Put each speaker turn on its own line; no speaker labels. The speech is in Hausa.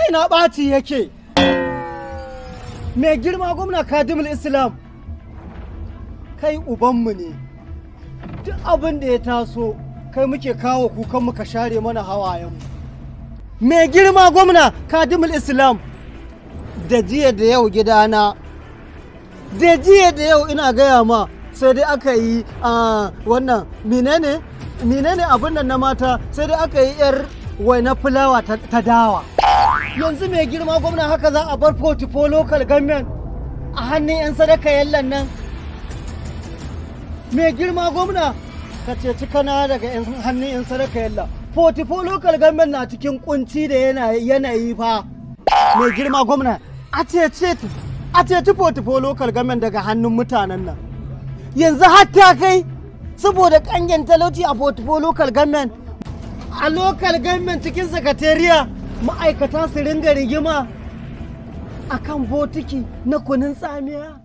raina ɓaci yake. Mai girma gwamna Kadimul Islam, kai ubanmu ne. Duk abin da ya taso, kai muke kawo kukanmu ka share mana hawayenmu. Mai girma gwamna Kadimul Islam, da jiya da yau gidana, da jiya da yau ina gaya ma sai dai aka yi wannan menene abin nan na mata sai dai aka yi yar waina fulawa ta dawa. Yanzu mai girma gwamna haka za a bar portfolio local government a hannun 'yan sadaka yallan nan. Mai girma gwamna ka ceci kana daga hannun 'yan sadaka yalla. Portfolio local government na cikin kunci da yanayi fa. Mai girma gwamna a ceci portfolio local government daga hannun mutanen nan. Yanzu hatta kai saboda kangen talauci a portfolio local government, a local government cikin sakatariya ma'aikata su ringa rigima akan botiki na kunun tsamiya.